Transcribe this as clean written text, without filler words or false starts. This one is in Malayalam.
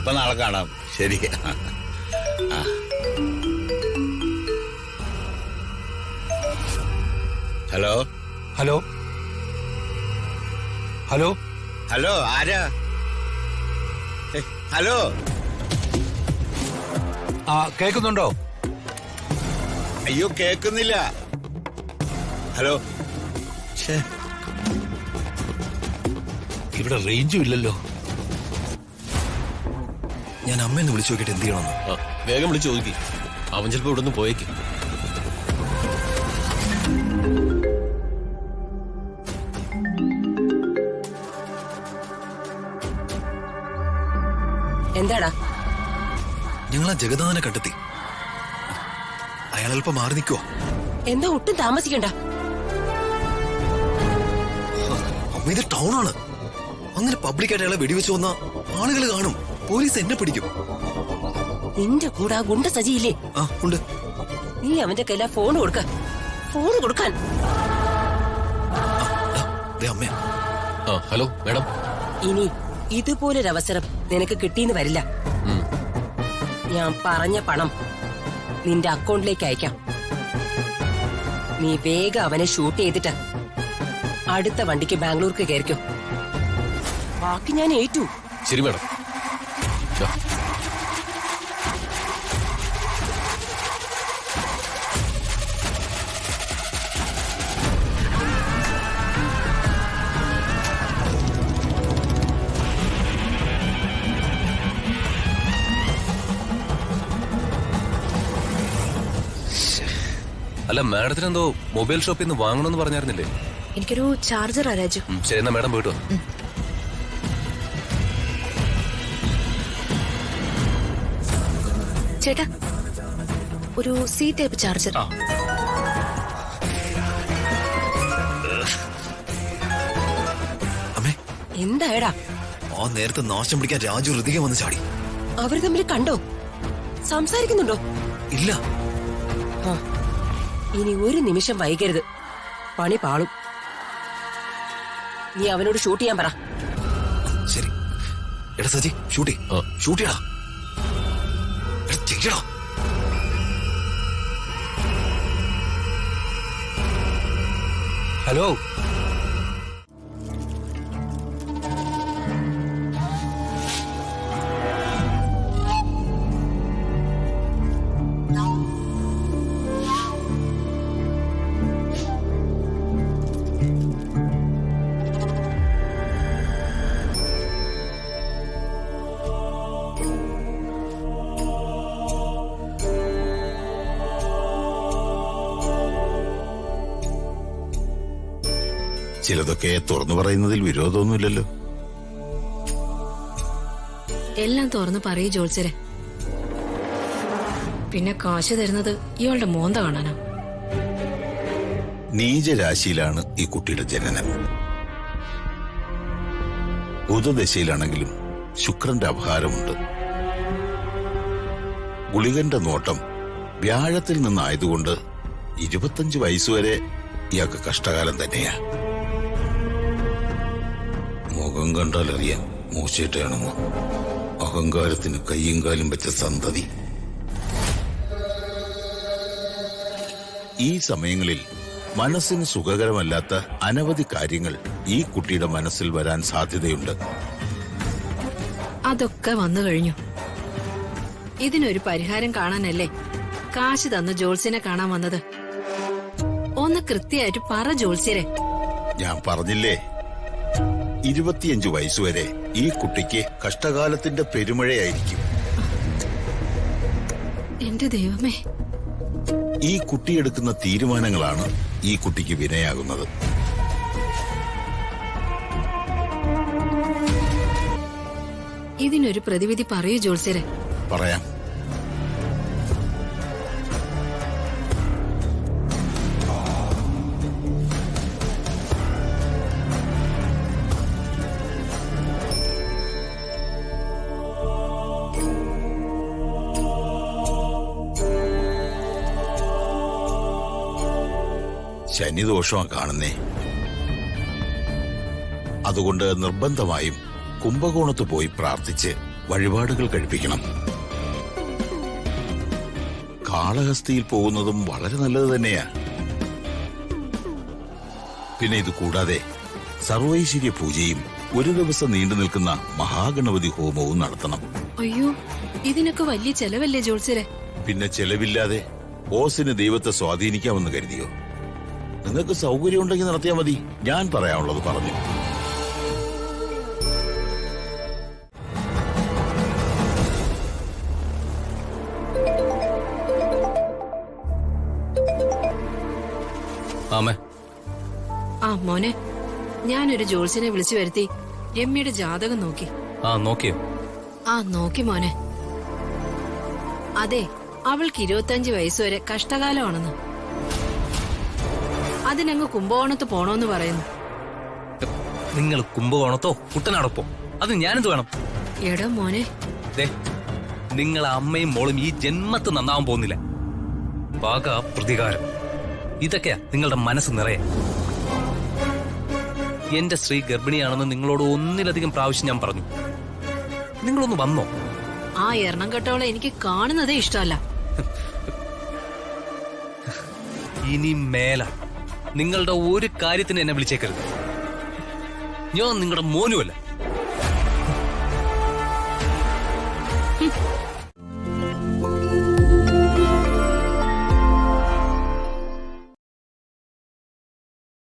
അപ്പൊ നാളെ കാണാം. ശരി. ഹലോ ഹലോ ഹലോ ഹലോ, ആരാ? ഹലോ, കേൾക്കുന്നുണ്ടോ? അയ്യോ കേക്കുന്നില്ല. ഹലോ. ഇവിടെ റേഞ്ചും ഇല്ലല്ലോ. ഞാൻ അമ്മയെന്ന് വിളിച്ചു നോക്കിയിട്ട് എന്ത് ചെയ്യണമെന്ന്. വേഗം വിളിച്ചു ചോദിക്കും. അവൻ ചിലപ്പോ ഇവിടെ നിന്ന് പോയേക്കും. എന്താടാ? ഞങ്ങൾ ആ ജഗന്നാഥനെ കണ്ടെത്തി. അയാൾ അല്പം മാറി നിൽക്കുവോ? എന്താ ഒട്ടും താമസിക്കണ്ട. അമ്മ ഇത് ടൗണാണ്. അങ്ങനെ പബ്ലിക്കായിട്ട് അയാളെ വെടിവെച്ച് വന്ന ആളുകൾ കാണും. പോലീസ് എന്നെ പിടിക്കും. നിന്റെ കൂടെ ആ ഗുണ്ട സജിയില്ലേ? ആ ഉണ്ട്. നീ അവന്റെ കയ്യിലാ ഫോൺ കൊടുക്ക. ഫോൺ കൊടുക്കാൻ. അമ്മ. Hello madam. ഇനി ഇതുപോലൊരവസരം നിനക്ക് കിട്ടിയെന്ന് വരില്ല. ഞാൻ പറഞ്ഞ പണം നിന്റെ അക്കൗണ്ടിലേക്ക് അയക്കാം. നീ വേഗം അവനെ ഷൂട്ട് ചെയ്തിട്ട് അടുത്ത വണ്ടിക്ക് ബാംഗ്ലൂർക്ക് കയറിക്കോ. ബാക്കി ഞാൻ ഏറ്റു. ശരി മാഡം. അല്ല, മാഡത്തിന് എന്തോ മൊബൈൽ ഷോപ്പിൽ നിന്ന് വാങ്ങണമെന്ന് പറഞ്ഞായിരുന്നില്ലേ? എനിക്കൊരു ചാർജർ രാജു. ശരി, എന്നാ മാഡം പോയിട്ട് വാ. ചേട്ടാ, ഒരു സി ടൈപ്പ് ചാർജർ. അമ്മേ, എന്തായടാ? ആ നേരത്തെ നാശം പിടിക്കാൻ രാജു ഹൃതിക വന്ന് ചാടി. അവര് തമ്മിൽ കണ്ടോ? സംസാരിക്കുന്നുണ്ടോ? ഇല്ല. ഇനി ഒരു നിമിഷം വൈകരുത്. പണി പാളും. നീ അവനോട് ഷൂട്ട് ചെയ്യാൻ പറ. ശരി. എടാ സജി, ഷൂട്ട് ചെയ്യടാ. ചെയ്യടാ. ഹലോ. ചിലതൊക്കെ തുറന്നു പറയുന്നതിൽ വിരോധമൊന്നുമില്ലല്ലോ. എല്ലാം തുറന്ന് പറയൂ ജോത്സരെ. പിന്നെ കാശ് തരുന്നത് ഇയാളുടെ മോന്ത കാണാനാ. നീചരാശിയിലാണ് ഈ കുട്ടിയുടെ ജനനം. ബുധദശയിലാണെങ്കിലും ശുക്രന്റെ അപഹാരമുണ്ട്. ഗുളികന്റെ നോട്ടം വ്യാഴത്തിൽ നിന്നായതുകൊണ്ട് 25 വയസ്സുവരെ ഇയാൾക്ക് കഷ്ടകാലം തന്നെയാ. മുഖം കണ്ടാലറിയാം മൂച്ചേട്ടയാണെന്ന്. അഹങ്കാരത്തിന് കയ്യും കാലും വെച്ച സന്തതി. ഈ സമയങ്ങളിൽ മനസ്സിന് സുഖകരമല്ലാത്ത അനവധി കാര്യങ്ങൾ ഈ കുട്ടിയുടെ മനസ്സിൽ വരാൻ സാധ്യതയുണ്ട്. അതൊക്കെ വന്നു കഴിഞ്ഞു. ഇതിനൊരു പരിഹാരം കാണാനല്ലേ കാശ് തന്ന ജോത്സ്യനെ കാണാൻ വന്നത്. ഒന്ന് കൃത്യമായിട്ട് പറ ജോത്സ്യരെ. ഞാൻ പറഞ്ഞില്ലേ, 25 വയസ്സുവരെ ഈ കുട്ടിക്ക് കഷ്ടകാലത്തിന്റെ പെരുമഴയായിരിക്കും. എന്റെ ദൈവമേ. ഈ കുട്ടിയെടുക്കുന്ന തീരുമാനങ്ങളാണ് ഈ കുട്ടിക്ക് വിനയാകുന്നത്. ഇതിനൊരു പ്രതിവിധി പറയൂ ജോത്സ്യരെ. പറയാം. ശനിദോഷമാ കാണുന്നേ. അതുകൊണ്ട് നിർബന്ധമായും കുംഭകോണത്ത് പോയി പ്രാർത്ഥിച്ച് വഴിപാടുകൾ കഴിപ്പിക്കണം. കാളഹസ്തിയിൽ പോകുന്നതും വളരെ നല്ലത് തന്നെയാ. പിന്നെ ഇത് കൂടാതെ സർവൈശ്വര്യ പൂജയും ഒരു ദിവസം നീണ്ടു നിൽക്കുന്ന മഹാഗണപതി ഹോമവും നടത്തണം. അയ്യോ, ഇതിനൊക്കെ വലിയ ചെലവല്ലേ ജോത്സ്യരെ? പിന്നെ ചെലവില്ലാതെ ഓസിന് ദൈവത്തെ സ്വാധീനിക്കാമെന്ന് കരുതിയോ? നിങ്ങൾക്ക് സൗകര്യമുണ്ടെങ്കിൽ നടത്തിയാൽ മതി. ഞാൻ പറയാനുള്ളത് പറഞ്ഞു. ആമേ. ആ മോനെ, ഞാനൊരു ജോത്സ്യനെ വിളിച്ചു വരുത്തി രമ്യയുടെ ജാതകം നോക്കി. നോക്കിയോ? നോക്കി മോനെ. അതെ, അവൾക്ക് 25 വയസ്സുവരെ കഷ്ടകാലമാണെന്ന്. അതിനങ്ങ് കുംഭകോണത്ത് പോണോന്ന് പറയുന്നു. നിങ്ങൾ കുംഭകോണത്തോ കുട്ടനാടൊപ്പോ? അത് ഞാനെന്ത് വേണം? എടാ മോനെ, നിങ്ങൾ അമ്മയും മോളും ഈ ജന്മത്ത് നന്നാവാൻ പോകുന്നില്ല. പാക പ്രതികാരം, ഇതൊക്കെയാ നിങ്ങളുടെ മനസ്സ് നിറയെ. എന്റെ സ്ത്രീ ഗർഭിണിയാണെന്ന് നിങ്ങളോട് ഒന്നിലധികം പ്രാവശ്യം ഞാൻ പറഞ്ഞു. നിങ്ങളൊന്ന് വന്നോ? ആ എണ്ണം കെട്ടവളെ എനിക്ക് കാണുന്നതേ ഇഷ്ടമല്ല. ഇനി മേല നിങ്ങളുടെ ഒരു കാര്യത്തിന് എന്നെ വിളിച്ചേക്കരുത്. ഞാൻ നിങ്ങളുടെ മോനുമല്ല.